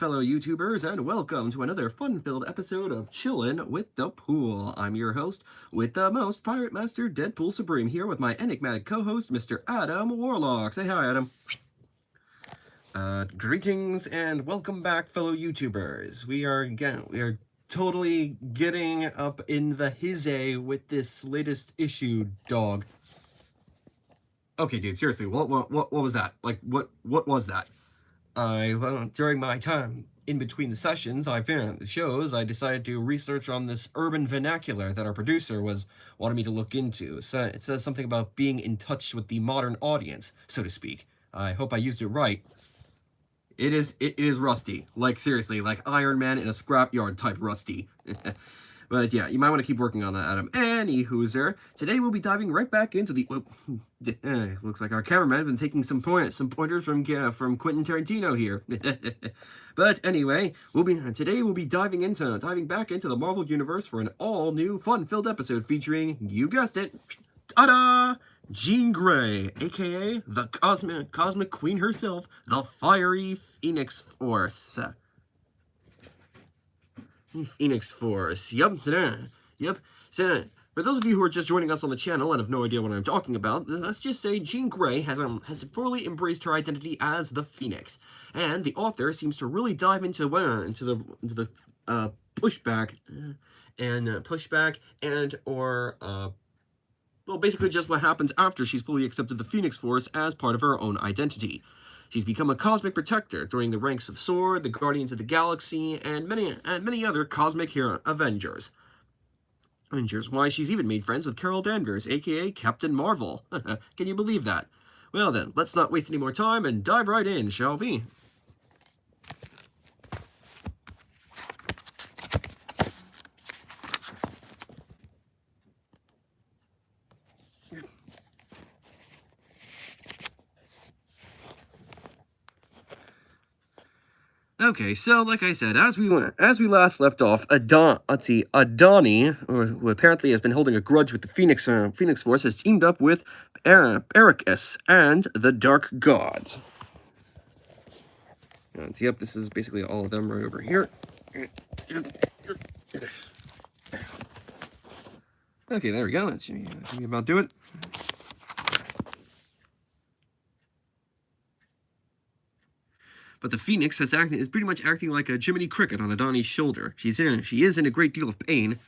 fellow YouTubers, and welcome to another fun-filled episode of Chillin' with the Pool. I'm your host with the most, Pirate Master Deadpool Supreme, here with my enigmatic co-host, Mr. Adam Warlock. Say hi, Adam. Greetings and welcome back, fellow YouTubers. We are totally getting up in the hizzy with this latest issue, dog. Okay, dude, seriously, what was that? Like, what was that? During my time in between the sessions, I found the shows, I decided to research on this urban vernacular that our producer wanted me to look into. So it says something about being in touch with the modern audience, so to speak. I hope I used it right. It is rusty. Like, seriously, like Iron Man in a scrapyard type rusty. But yeah, you might want to keep working on that, Adam. Anywho, today we'll be diving right back into the... looks like our cameraman has been taking some pointers from Quentin Tarantino here. But anyway, today we'll be diving back into the Marvel Universe for an all-new, fun-filled episode featuring, you guessed it, ta-da! Jean Grey, aka the Cosmic Queen herself, the Fiery Phoenix Force. Phoenix Force. Yep. So, for those of you who are just joining us on the channel and have no idea what I'm talking about, let's just say Jean Grey has fully embraced her identity as the Phoenix, and the author seems to really dive into the pushback well, basically just what happens after she's fully accepted the Phoenix Force as part of her own identity. She's become a cosmic protector during the ranks of Sword, the Guardians of the Galaxy, and many other cosmic hero Avengers. Why, she's even made friends with Carol Danvers, aka Captain Marvel. Can you believe that? Well then, let's not waste any more time and dive right in, shall we? Okay, so like I said, as we last left off, Adani, who apparently has been holding a grudge with the Phoenix Force, has teamed up with Ericus and the Dark Gods. Yep, this is basically all of them right over here. Okay, there we go. That should about do it. But the Phoenix is pretty much acting like a Jiminy Cricket on Adani's shoulder. She is in a great deal of pain.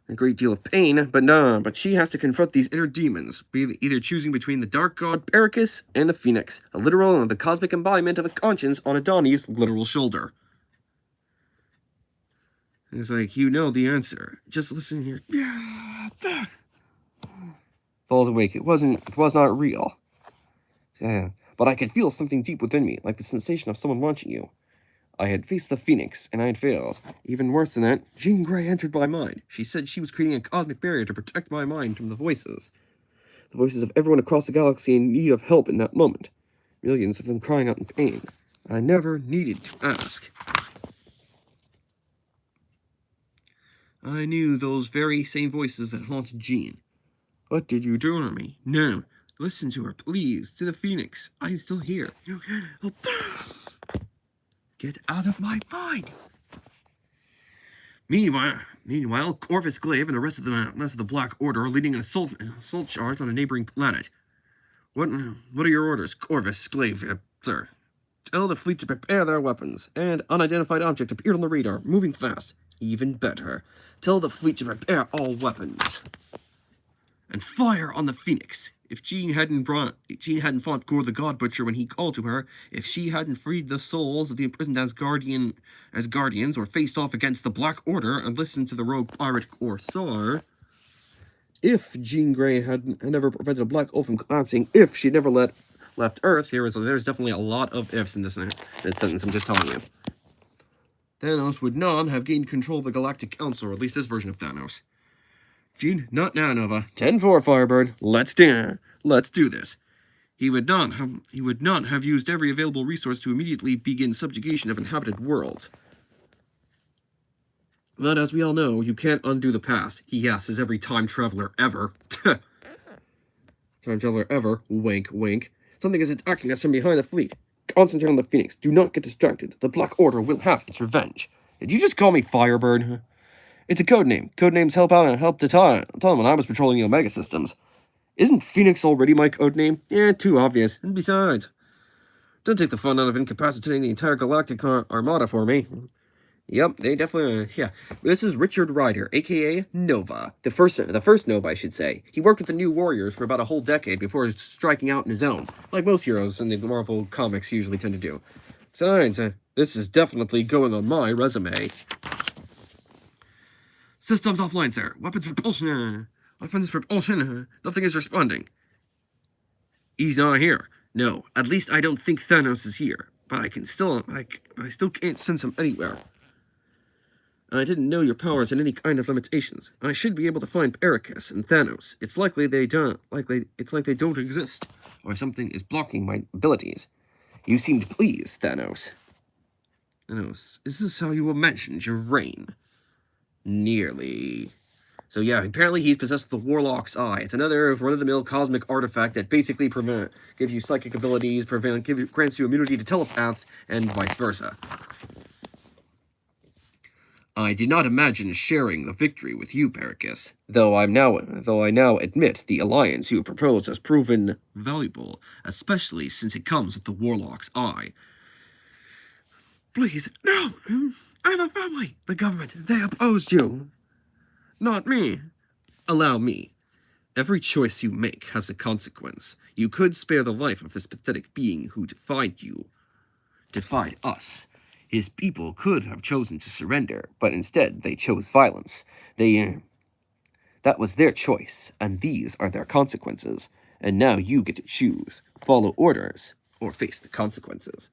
But she has to confront these inner demons, either choosing between the Dark God Pericus and the Phoenix, a literal and the cosmic embodiment of a conscience on Adani's literal shoulder. It's like, you know the answer. Just listen here. Falls awake. It was not real. Yeah. But I could feel something deep within me, like the sensation of someone watching you. I had faced the Phoenix, and I had failed. Even worse than that, Jean Grey entered my mind. She said she was creating a cosmic barrier to protect my mind from the voices. The voices of everyone across the galaxy in need of help in that moment. Millions of them crying out in pain. I never needed to ask. I knew those very same voices that haunted Jean. What did you do to me? No. Listen to her, please. To the Phoenix. I'm still here. You can't help. Get out of my mind. Meanwhile, Corvus Glaive and the rest of the Black Order are leading an assault charge on a neighboring planet. What are your orders, Corvus Glaive, sir? Tell the fleet to prepare their weapons. And unidentified object appeared on the radar, moving fast. Even better. Tell the fleet to prepare all weapons. And fire on the Phoenix. If Jean hadn't fought Gorr the God Butcher when he called to her, if she hadn't freed the souls of the imprisoned as guardians, or faced off against the Black Order and listened to the rogue pirate Corsair, if Jean Grey had never prevented a black hole from collapsing, if she'd never left Earth, there's definitely a lot of ifs in this sentence, I'm just telling you. Thanos would not have gained control of the Galactic Council, or at least this version of Thanos. Jean, not now, Nova. 10-4, Firebird. Let's do this. He would not have used every available resource to immediately begin subjugation of inhabited worlds. But as we all know, you can't undo the past. He is every time traveler ever. Time traveler ever. Wink, wink. Something is attacking us from behind the fleet. Concentrate on the Phoenix. Do not get distracted. The Black Order will have its revenge. Did you just call me Firebird? It's a code name. Code names help out and help to tell them when I was patrolling the Omega systems. Isn't Phoenix already my code name? Yeah, too obvious. And besides, don't take the fun out of incapacitating the entire galactic armada for me. Yep, they definitely. Yeah, this is Richard Ryder, aka Nova, the first Nova, I should say. He worked with the New Warriors for about a whole decade before striking out on his own, like most heroes in the Marvel comics usually tend to do. Besides, this is definitely going on my resume. Systems offline, sir. Weapons propulsion. Nothing is responding. He's not here. No, at least I don't think Thanos is here. But I still can't sense him anywhere. I didn't know your powers had any kind of limitations. I should be able to find Ericus and Thanos. It's likely they don't. It's like they don't exist, or something is blocking my abilities. You seemed pleased, Thanos. Thanos, is this how you imagined your reign? Nearly. So yeah, apparently he's possessed the Warlock's Eye. It's another run-of-the-mill cosmic artifact that basically gives you psychic abilities, grants you immunity to telepaths, and vice versa. I did not imagine sharing the victory with you, Pericus, though I now admit the alliance you proposed has proven valuable, especially since it comes with the Warlock's Eye. Please, no! I have a family! The government, they opposed you! Not me. Allow me. Every choice you make has a consequence. You could spare the life of this pathetic being who defied us. His people could have chosen to surrender, but instead they chose violence. That was their choice, and these are their consequences. And now you get to choose, follow orders, or face the consequences.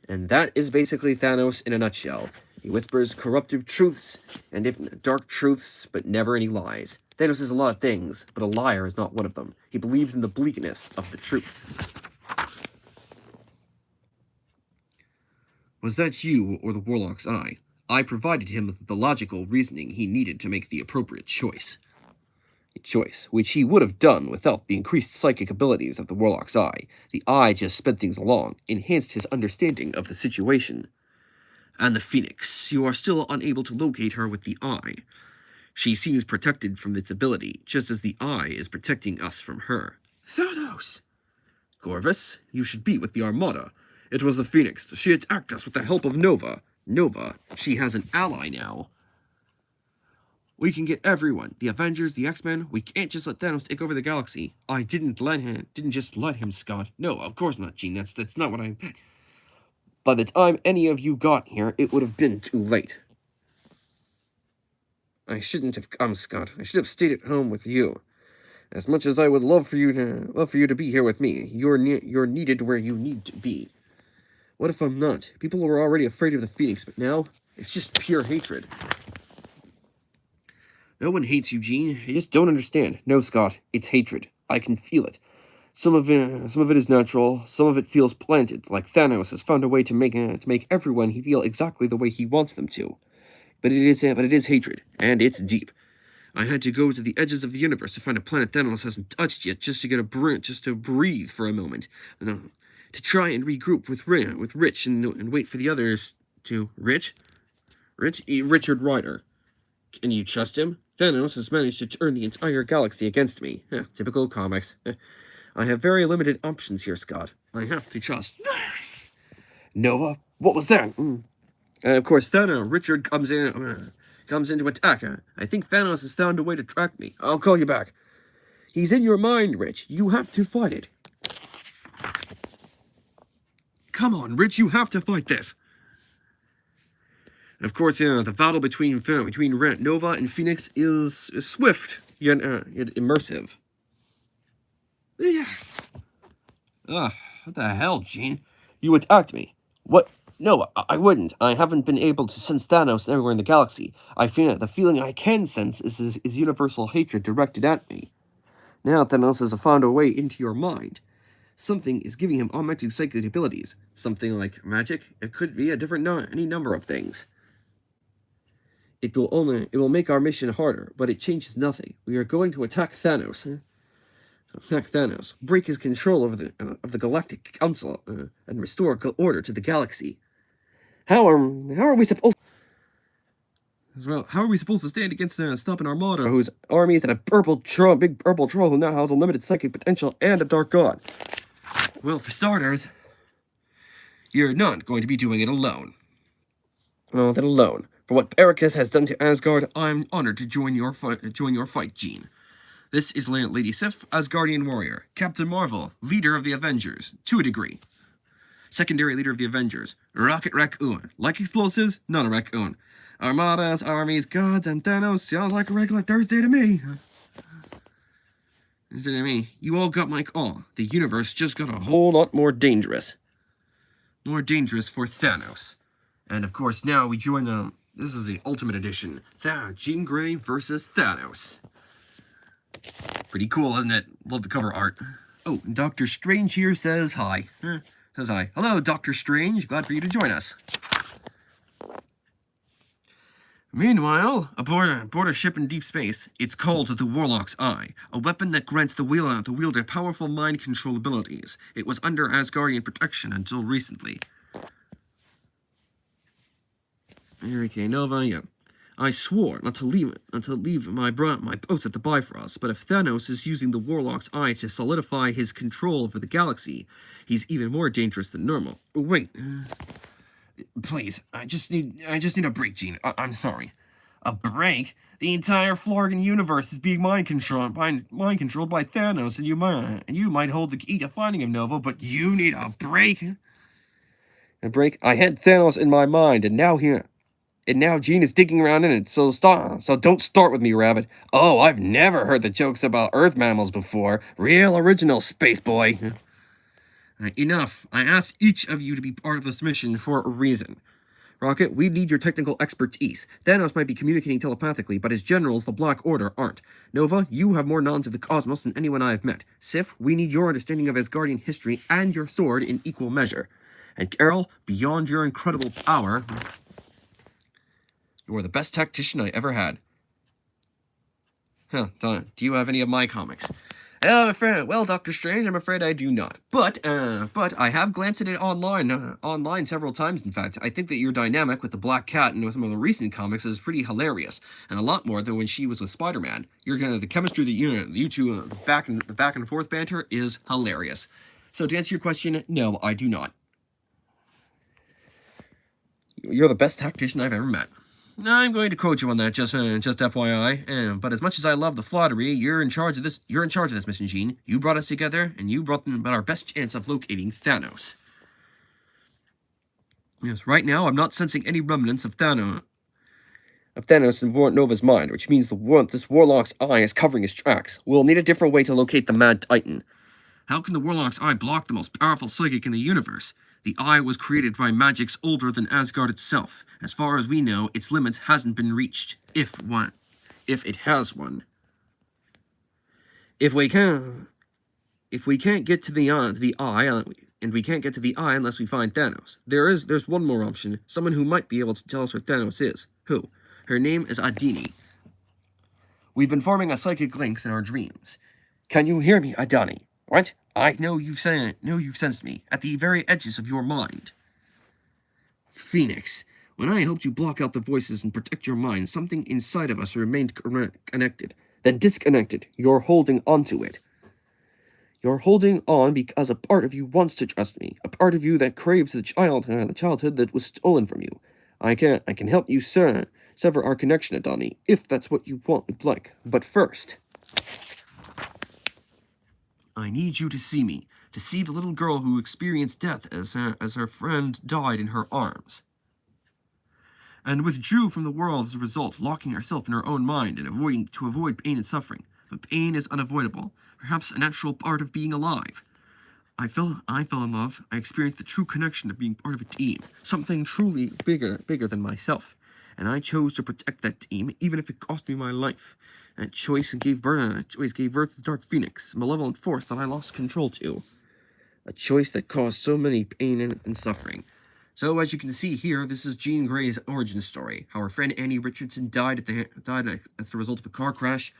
And that is basically Thanos in a nutshell. He whispers corruptive truths, and if dark truths, but never any lies. Thanos is a lot of things, but a liar is not one of them. He believes in the bleakness of the truth. Was that you or the Warlock's Eye? I provided him with the logical reasoning he needed to make the appropriate choice. A choice which he would have done without the increased psychic abilities of the Warlock's Eye. The Eye just sped things along, enhanced his understanding of the situation. And the Phoenix, you are still unable to locate her with the Eye. She seems protected from its ability, just as the Eye is protecting us from her. Thanos! Gorvis, you should be with the Armada. It was the Phoenix. She attacked us with the help of Nova. She has an ally now. We can get everyone. The Avengers, the X-Men. We can't just let Thanos take over the galaxy. I didn't just let him, Scott. No, of course not, Gene. That's not what I meant. By the time any of you got here, it would have been too late. I shouldn't have come, Scott. I should have stayed at home with you. As much as I would love for you to be here with me, you're needed where you need to be. What if I'm not? People were already afraid of the Phoenix, but now it's just pure hatred. No one hates you, Gene. You just don't understand. No, Scott, it's hatred. I can feel it. Some of it is natural. Some of it feels planted, like Thanos has found a way to make everyone feel exactly the way he wants them to. But it is hatred, and it's deep. I had to go to the edges of the universe to find a planet Thanos hasn't touched yet, just to breathe for a moment, to try and regroup with Rich and wait for the others to Richard Ryder. Can you trust him? Thanos has managed to turn the entire galaxy against me. Typical comics. I have very limited options here, Scott. I have to trust. Nova, what was that? And of course, Thanos. Richard comes in to attack. I think Thanos has found a way to track me. I'll call you back. He's in your mind, Rich. You have to fight it. Come on, Rich, you have to fight this. And of course, the battle between Nova and Phoenix is swift, yet immersive. Yeah. Ugh, what the hell, Gene? You attacked me. What? No, I wouldn't. I haven't been able to sense Thanos everywhere in the galaxy. The feeling I can sense is universal hatred directed at me. Now Thanos has found a way into your mind. Something is giving him augmented psychic abilities. Something like magic. It could be any number of things. It will make our mission harder, but it changes nothing. We are going to attack Thanos. attack Thanos, break his control over the Galactic Council, and restore order to the galaxy. How are we supposed? Well, how are we supposed to stand against stopping Armada, whose armies and a big purple troll who now has unlimited psychic potential and a dark god? Well, for starters, you're not going to be doing it alone. Well, then alone. For what Ericus has done to Asgard, I'm honored to join your fight, Jean. This is Lady Sif, Asgardian warrior. Captain Marvel, leader of the Avengers, to a degree. Secondary leader of the Avengers, Rocket Raccoon. Like explosives, not a raccoon. Armadas, armies, gods, and Thanos sounds like a regular Thursday to me. Thursday to me. You all got my call. The universe just got a whole lot more dangerous. More dangerous for Thanos. And of course, now we join the... This is the Ultimate Edition. Jean Grey versus Thanos. Pretty cool, isn't it? Love the cover art. Oh, Dr. Strange here says hi. Says hi. Hello, Dr. Strange. Glad for you to join us. Meanwhile, aboard a ship in deep space, it's called the Warlock's Eye, a weapon that grants the wielder powerful mind control abilities. It was under Asgardian protection until recently. Okay, Nova, yeah. I swore not to leave my boats at the Bifrost, but if Thanos is using the Warlock's Eye to solidify his control over the galaxy, he's even more dangerous than normal. Wait, please, I just need a break, Jean. I'm sorry. A break? The entire Florian universe is being mind controlled by Thanos, and you might hold the key to finding him, Nova, but you need a break. A break? I had Thanos in my mind, and now Jean is digging around in it, so don't start with me, Rabbit. Oh, I've never heard the jokes about Earth mammals before. Real original, space boy. Enough. I asked each of you to be part of this mission for a reason. Rocket, we need your technical expertise. Thanos might be communicating telepathically, but his generals, the Black Order, aren't. Nova, you have more knowledge of the cosmos than anyone I have met. Sif, we need your understanding of Asgardian history and your sword in equal measure. And Carol, beyond your incredible power... You are the best tactician I ever had. Huh, do you have any of my comics? I'm afraid, well, Doctor Strange, I'm afraid I do not. But I have glanced at it online several times, in fact. I think that your dynamic with the Black Cat and with some of the recent comics is pretty hilarious, and a lot more than when she was with Spider-Man. The chemistry that you two, the back and forth banter is hilarious. So to answer your question, no, I do not. You're the best tactician I've ever met. I'm going to quote you on that, just FYI. But as much as I love the flattery, you're in charge of this mission, Jean. You brought us together, and you brought about our best chance of locating Thanos. Yes, right now I'm not sensing any remnants of Thanos in Nova's mind, which means this Warlock's Eye is covering his tracks. We'll need a different way to locate the Mad Titan. How can the Warlock's Eye block the most powerful psychic in the universe? The Eye was created by magics older than Asgard itself. As far as we know, its limit hasn't been reached, if it has one. If we can't get to the Eye, and we can't get to the Eye unless we find Thanos. There's one more option. Someone who might be able to tell us where Thanos is. Who? Her name is Adini. We've been forming a psychic links in our dreams. Can you hear me, Adani? What? I know you've sensed me, at the very edges of your mind. Phoenix, when I helped you block out the voices and protect your mind, something inside of us remained connected, then disconnected. You're holding on to it. You're holding on because a part of you wants to trust me, a part of you that craves the childhood that was stolen from you. I can help you, sever our connection, Adani, if that's what you would like. But first... I need you to see me, to see the little girl who experienced death as her friend died in her arms, and withdrew from the world as a result, locking herself in her own mind and avoid pain and suffering. But pain is unavoidable, perhaps a natural part of being alive. I fell in love. I experienced the true connection of being part of a team, something truly bigger than myself, and I chose to protect that team, even if it cost me my life. That choice gave birth to the Dark Phoenix, a malevolent force that I lost control to. A choice that caused so many pain and suffering. So, as you can see here, this is Jean Grey's origin story. How her friend Annie Richardson died as the result of a car crash.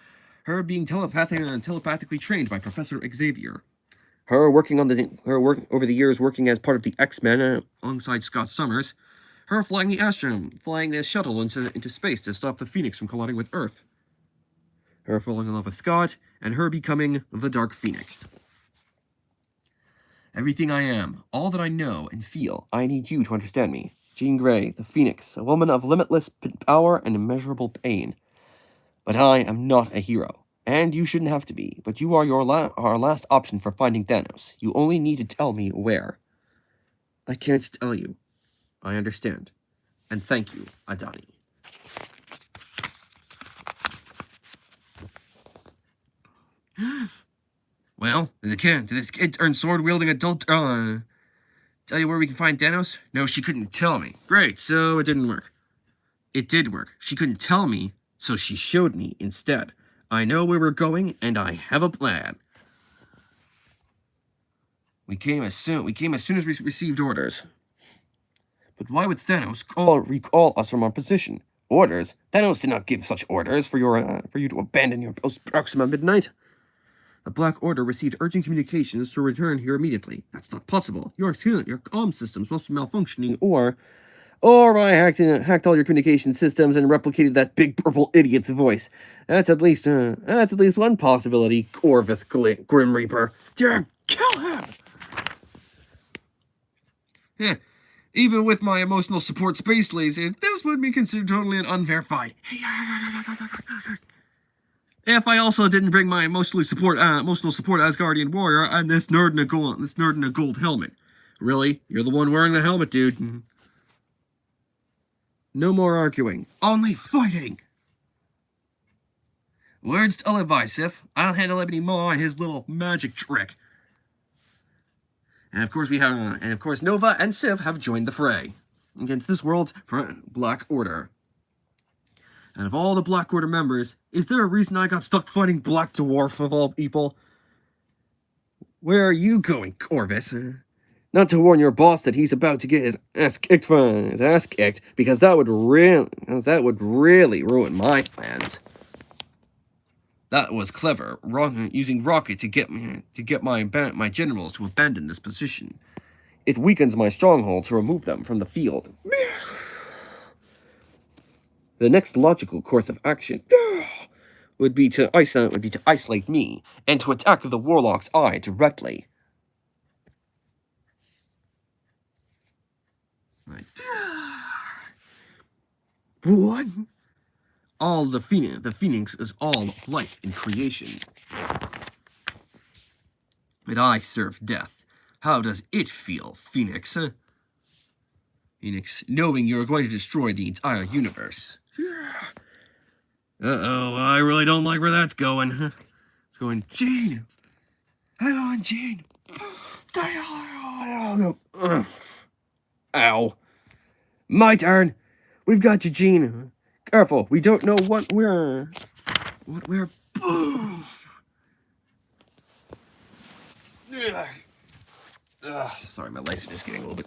Her being telepathically trained by Professor Xavier. Her working over the years working as part of the X-Men alongside Scott Summers. Her flying the shuttle into space to stop the Phoenix from colliding with Earth. Her falling in love with Scott, and her becoming the Dark Phoenix. Everything I am, all that I know and feel, I need you to understand me. Jean Grey, the Phoenix, a woman of limitless power and immeasurable pain. But I am not a hero, and you shouldn't have to be, but you are our last option for finding Thanos. You only need to tell me where. I can't tell you. I understand. And thank you, Adani. Well, did this kid turn sword-wielding adult, tell you where we can find Thanos? No, she couldn't tell me. Great, so it didn't work. It did work. She couldn't tell me, so she showed me instead. I know where we're going, and I have a plan. We came as soon as we received orders. But why would Thanos recall us from our position? Orders? Thanos did not give such orders for you to abandon your post Proxima Midnight. The Black Order received urgent communications to return here immediately. That's not possible. Your comm systems must be malfunctioning, or I hacked all your communication systems and replicated that big purple idiot's voice. That's at least one possibility. Corvus Grim Reaper. Kill him! Yeah. Even with my emotional support space laser, this would be considered totally unverified. If I also didn't bring my emotional support Asgardian warrior and this nerd in a gold helmet. Really? You're the one wearing the helmet, dude. No more arguing. Only fighting. Words to live by, Sif. I don't handle Ebony Maw and his little magic trick. And of course Nova and Sif have joined the fray against this world's Black Order. And of all the Black Order members, is there a reason I got stuck fighting Black Dwarf of all people? Where are you going, Corvus? Not to warn your boss that he's about to get his ass kicked, because that would really ruin my plans. That was clever, using Rocket to get my generals to abandon this position. It weakens my stronghold to remove them from the field. The next logical course of action would be to isolate me and to attack the Warlock's Eye directly. Right. What? All the Phoenix is all life in creation. And I serve death. How does it feel, Phoenix? Phoenix, knowing you're going to destroy the entire universe. Uh-oh, I really don't like where that's going. It's going, Jean! Hang on, Jean! Ow. My turn! We've got you, Jean. Careful, we don't know what we're... Sorry, my legs are just getting a little bit...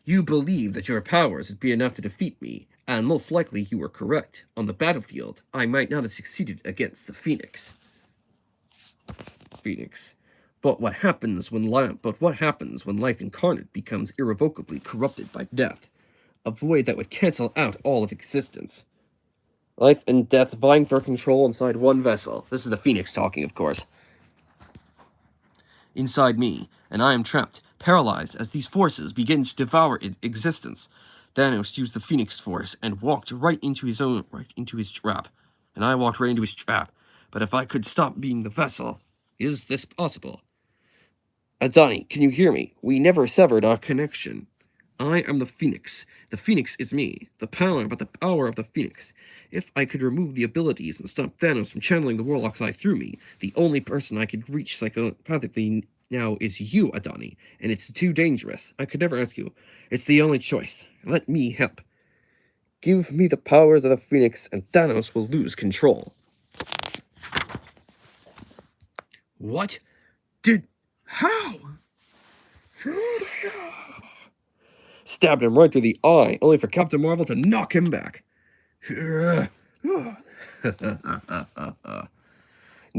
You believe that your powers would be enough to defeat me, and most likely you were correct. On the battlefield, I might not have succeeded against the Phoenix. But what happens when life incarnate becomes irrevocably corrupted by death? A void that would cancel out all of existence. Life and death vying for control inside one vessel. This is the Phoenix talking, of course. Inside me, and I am trapped, paralyzed as these forces begin to devour existence. Thanos used the Phoenix Force and walked right into his trap. And I walked right into his trap. But if I could stop being the vessel, is this possible? Adani, can you hear me? We never severed our connection. I am the Phoenix. The Phoenix is me. The power of the Phoenix. If I could remove the abilities and stop Thanos from channeling the Warlock's Eye through me, the only person I could reach psychopathically now is you, Adani, and it's too dangerous. I could never ask you. It's the only choice. Let me help. Give me the powers of the Phoenix, and Thanos will lose control. What? How? Stabbed him right through the eye, only for Captain Marvel to knock him back.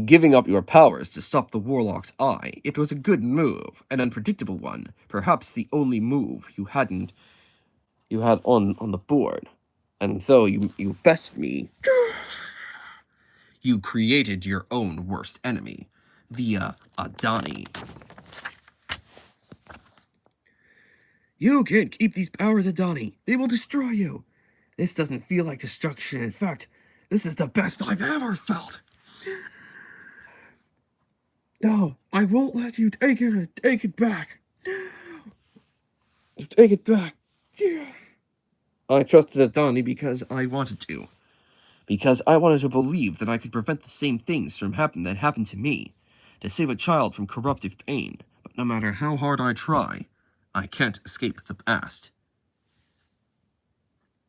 Giving up your powers to stop the Warlock's eye, it was a good move, an unpredictable one, perhaps the only move you had on the board. And though you bested me, you created your own worst enemy, via Adani. You can't keep these powers, Adani. They will destroy you. This doesn't feel like destruction. In fact, this is the best I've ever felt. No, I won't let you take it. Take it back. Take it back. I trusted Adani because I wanted to. Because I wanted to believe that I could prevent the same things from happening that happened to me. To save a child from corruptive pain. But no matter how hard I try, I can't escape the past.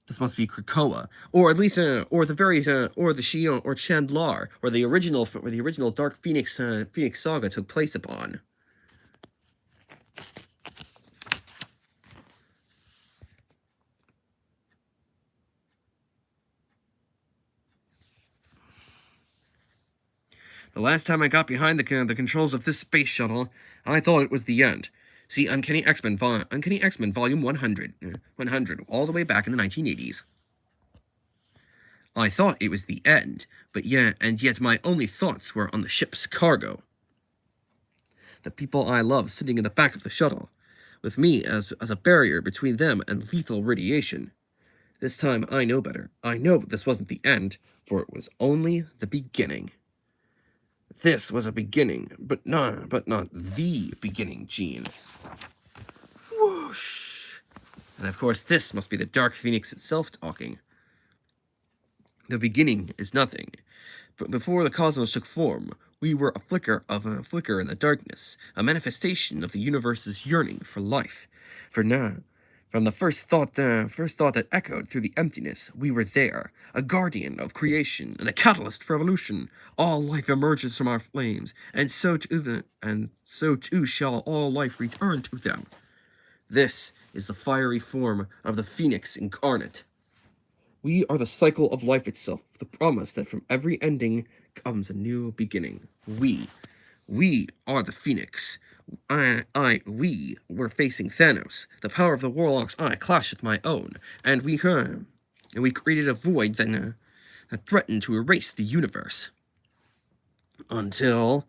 This must be Krakoa, or at least, or the very, or the Shion, or Chandlar, where the original Dark Phoenix saga took place upon. The last time I got behind the controls of this space shuttle, I thought it was the end. See Uncanny X-Men Volume 100, 100, all the way back in the 1980s. I thought it was the end, but yet my only thoughts were on the ship's cargo. The people I love sitting in the back of the shuttle, with me as a barrier between them and lethal radiation. This time I know better. I know this wasn't the end, for it was only the beginning. This was a beginning, but not the beginning, Gene. Whoosh! And of course, this must be the Dark Phoenix itself talking. The beginning is nothing, but before the cosmos took form, we were a flicker in the darkness, a manifestation of the universe's yearning for life. For now, from the first thought that echoed through the emptiness, we were there, a guardian of creation and a catalyst for evolution. All life emerges from our flames, and so too shall all life return to them. This is the fiery form of the Phoenix incarnate. We are the cycle of life itself, the promise that from every ending comes a new beginning. We are the Phoenix. We were facing Thanos. The power of the Warlock's eye clashed with my own, and we created a void that threatened to erase the universe. Until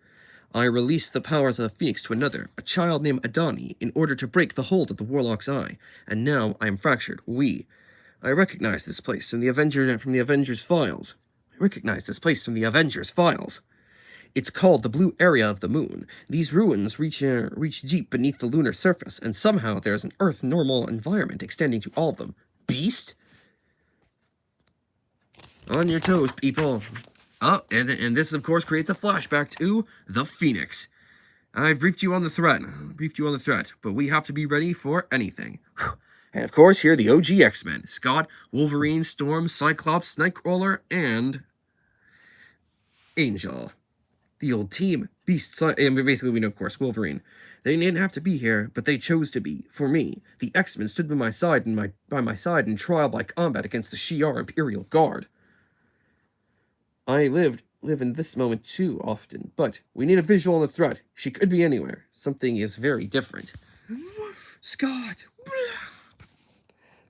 I released the powers of the Phoenix to another, a child named Adani, in order to break the hold of the Warlock's eye, and now I am fractured. I recognize this place from the Avengers files. It's called the Blue Area of the Moon. These ruins reach deep beneath the lunar surface, and somehow there's an Earth-normal environment extending to all of them. Beast? On your toes, people. Oh, and this, of course, creates a flashback to the Phoenix. I've briefed you on the threat, but we have to be ready for anything. And of course, here are the OG X-Men. Scott, Wolverine, Storm, Cyclops, Nightcrawler, and Angel. The old team. Beast, and basically we know, of course, Wolverine. They didn't have to be here, but they chose to be. For me, the X-Men stood by my side in trial by combat against the Shi'ar Imperial Guard. I live in this moment too often, but we need a visual on the threat. She could be anywhere. Something is very different. Scott!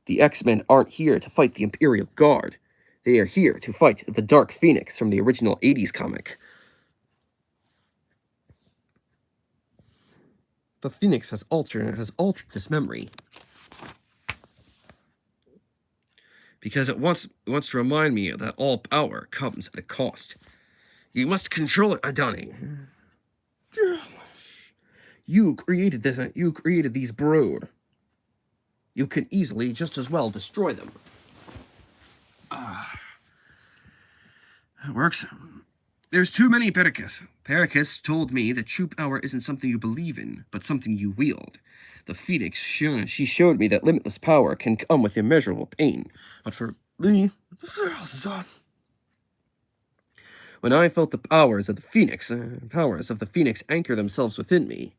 The X-Men aren't here to fight the Imperial Guard. They are here to fight the Dark Phoenix from the original 80s comic. The Phoenix has altered this memory. Because it wants to remind me that all power comes at a cost. You must control it, Adani. You created this. You created these brood. You can easily just as well destroy them. It works. There's too many Pericus. Pericus told me that true power isn't something you believe in, but something you wield. The Phoenix, she showed me that limitless power can come with immeasurable pain. But for me, when I felt the powers of the Phoenix anchor themselves within me,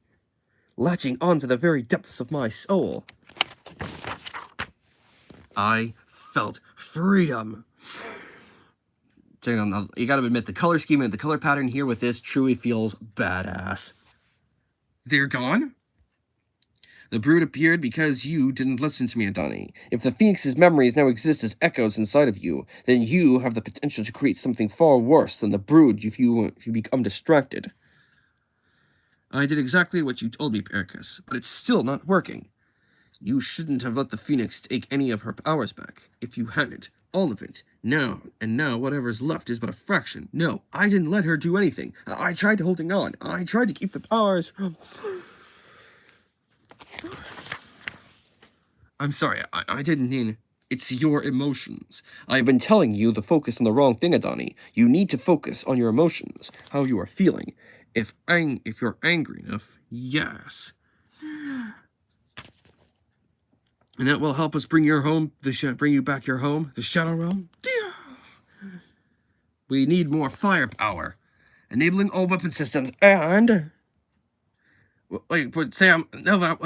latching onto the very depths of my soul, I felt freedom. You gotta admit, the color scheme and the color pattern here with this truly feels badass. They're gone? The brood appeared because you didn't listen to me, Adani. If the Phoenix's memories now exist as echoes inside of you, then you have the potential to create something far worse than the brood if you become distracted. I did exactly what you told me, Pericus, but it's still not working. You shouldn't have let the Phoenix take any of her powers back. If you hadn't, all of it, now whatever's left is but a fraction. No, I didn't let her do anything. I tried holding on. I tried to keep the powers. I'm sorry, I didn't mean... It's your emotions. I've been telling you to focus on the wrong thing, Adani. You need to focus on your emotions, how you are feeling. If you're angry enough, yes. And that will help us bring you back your home, the Shadow Realm. We need more firepower. Enabling all weapon systems and... Wait, but Sam, Nova,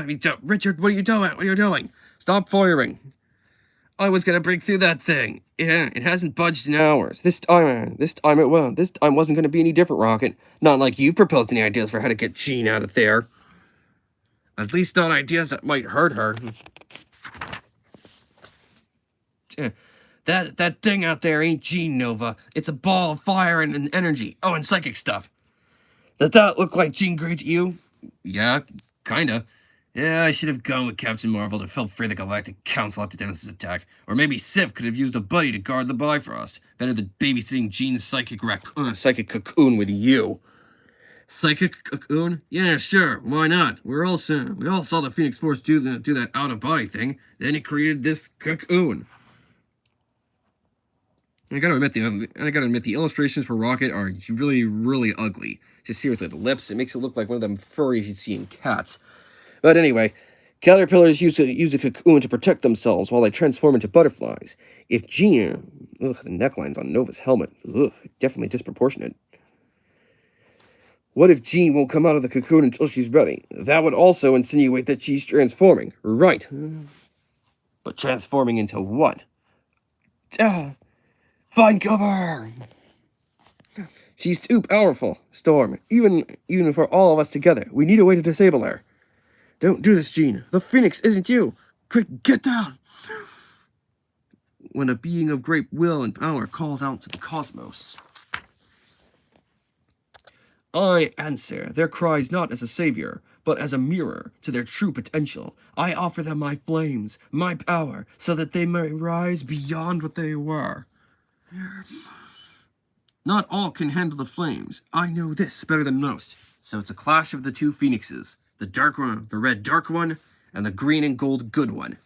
Richard, what are you doing? What are you doing? Stop firing. I was gonna break through that thing. Yeah, it hasn't budged in hours. This time it will. This time wasn't gonna be any different, Rocket. Not like you proposed any ideas for how to get Jean out of there. At least not ideas that might hurt her. That thing out there ain't Jean, Nova. It's a ball of fire and energy. Oh, and psychic stuff. Does that look like Jean Grey to you? Yeah, kinda. Yeah, I should have gone with Captain Marvel to help free the Galactic Council after Thanos' attack. Or maybe Sif could have used a buddy to guard the Bifrost. Better than babysitting Jean's psychic cocoon with you. Psychic cocoon? Yeah, sure. Why not? We all saw the Phoenix Force do that out-of-body thing. Then it created this cocoon. I gotta admit, the illustrations for Rocket are really, really ugly. Just seriously, the lips, it makes it look like one of them furries you'd see in cats. But anyway, caterpillars use a cocoon to protect themselves while they transform into butterflies. If Jean... Ugh, the necklines on Nova's helmet. Ugh, definitely disproportionate. What if Jean won't come out of the cocoon until she's ready? That would also insinuate that she's transforming. Right. But transforming into what? Find cover! She's too powerful, Storm. Even for all of us together. We need a way to disable her. Don't do this, Jean. The Phoenix isn't you. Quick, get down! When a being of great will and power calls out to the cosmos, I answer their cries not as a savior, but as a mirror to their true potential. I offer them my flames, my power, so that they may rise beyond what they were. Not all can handle the flames. I know this better than most. So it's a clash of the two phoenixes. The dark one, the red dark one, and the green and gold good one.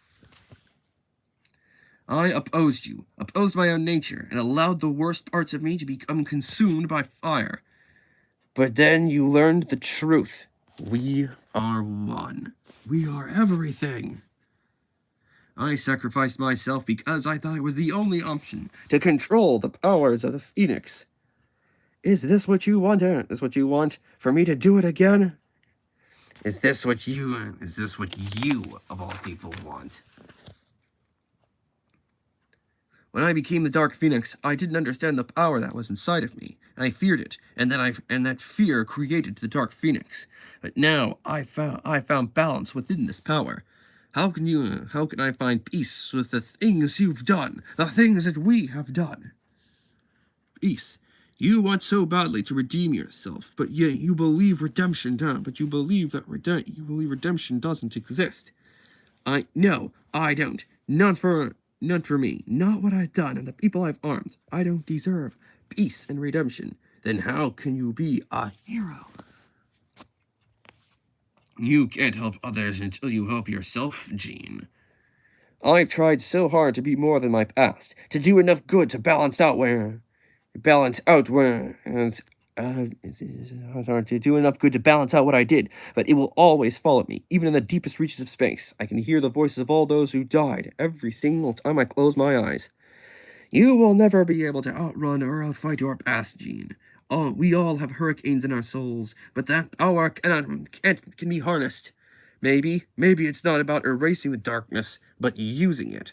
I opposed you, opposed my own nature, and allowed the worst parts of me to become consumed by fire. But then you learned the truth. We are one. We are everything. I sacrificed myself because I thought it was the only option to control the powers of the Phoenix. Is this what you want? Is this what you want? For me to do it again? Is this what you of all people want? When I became the Dark Phoenix, I didn't understand the power that was inside of me. I feared it, and that fear created the Dark Phoenix. But now I found balance within this power. How can I find peace with the things you've done, the things that we have done? Peace. You want so badly to redeem yourself, but yet you believe redemption doesn't. But you believe redemption doesn't exist. No, I don't. Not for me. Not what I've done and the people I've harmed. I don't deserve peace and redemption. Then how can you be a hero? You can't help others until you help yourself, Jean. I've tried so hard to be more than my past, to do enough good to balance out to do enough good to balance out what I did, but it will always follow me, even in the deepest reaches of space. I can hear the voices of all those who died every single time I close my eyes. You will never be able to outrun or outfight your past, Jean. We all have hurricanes in our souls, but that power can be harnessed. Maybe it's not about erasing the darkness, but using it.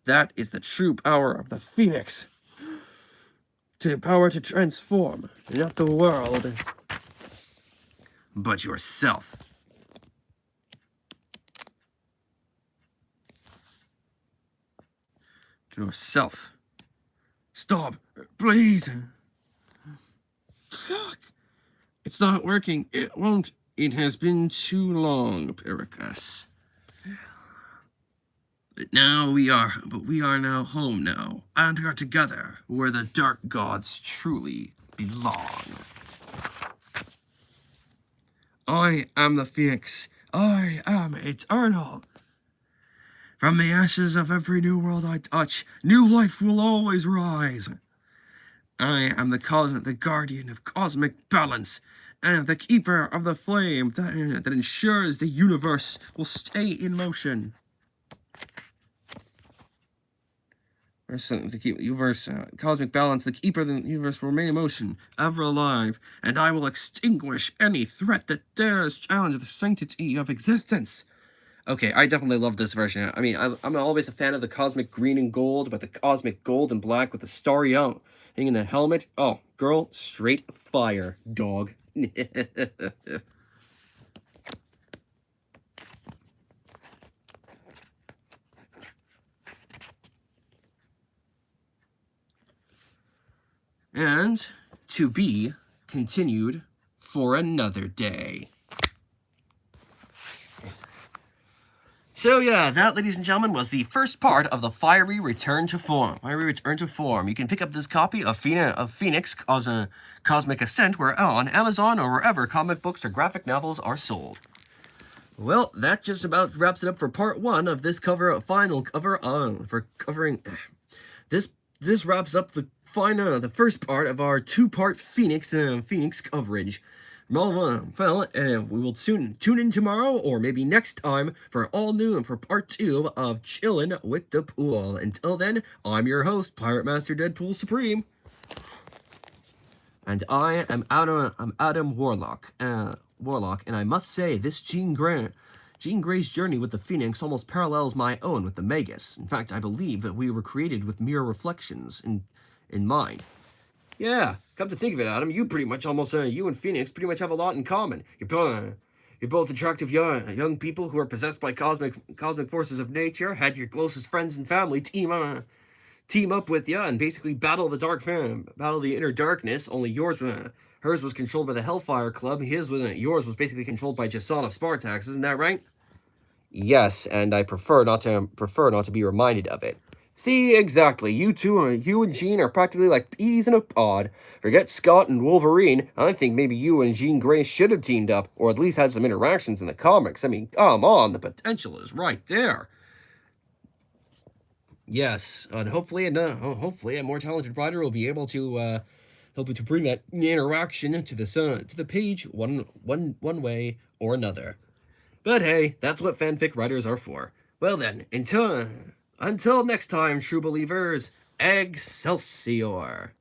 That is the true power of the Phoenix. to power to transform, not the world, but yourself. Yourself. Stop, please. Fuck. It's not working. It won't. It has been too long, Pericus. But we are now home now, and we are together, where the dark gods truly belong. I am the Phoenix. I am eternal. From the ashes of every new world I touch, new life will always rise. I am the guardian of cosmic balance, and the keeper of the flame that ensures the universe will stay in motion. To keep the universe, cosmic balance, the keeper of the universe will remain in motion, ever alive, and I will extinguish any threat that dares challenge the sanctity of existence. Okay, I definitely love this version. I mean, I'm always a fan of the cosmic green and gold, but the cosmic gold and black with the starry out thing in the helmet. Oh, girl, straight fire, dog. And to be continued for another day. So yeah, that, ladies and gentlemen, was the first part of the Fiery Return to Form. You can pick up this copy of Phoenix Cosmic Ascent on Amazon or wherever comic books or graphic novels are sold. Well, that just about wraps it up for part 1 of this final cover for covering this. This wraps up the first part of our 2-part Phoenix coverage. Well, we will soon tune in tomorrow or maybe next time for all new and for part 2 of Chillin' with the Pool. Until then, I'm your host, Pirate Master Deadpool Supreme. And I am Adam Warlock, and I must say this Jean Grey's journey with the Phoenix almost parallels my own with the Magus. In fact, I believe that we were created with mirror reflections in mind. Yeah, come to think of it, Adam, you and Phoenix pretty much have a lot in common. You're both attractive young people who are possessed by cosmic forces of nature, had your closest friends and family team up with you, and basically battle the inner darkness. Only hers was controlled by the Hellfire Club, yours was basically controlled by Jasana Spartax, isn't that right? Yes, and I prefer not to be reminded of it. See, exactly. You and Jean are practically like peas in a pod. Forget Scott and Wolverine. I think maybe you and Jean Grey should have teamed up, or at least had some interactions in the comics. I mean, come on, the potential is right there. Yes, and hopefully a more talented writer will be able to help you to bring that interaction to the page one way or another. But hey, that's what fanfic writers are for. Well then, until next time, true believers, Excelsior!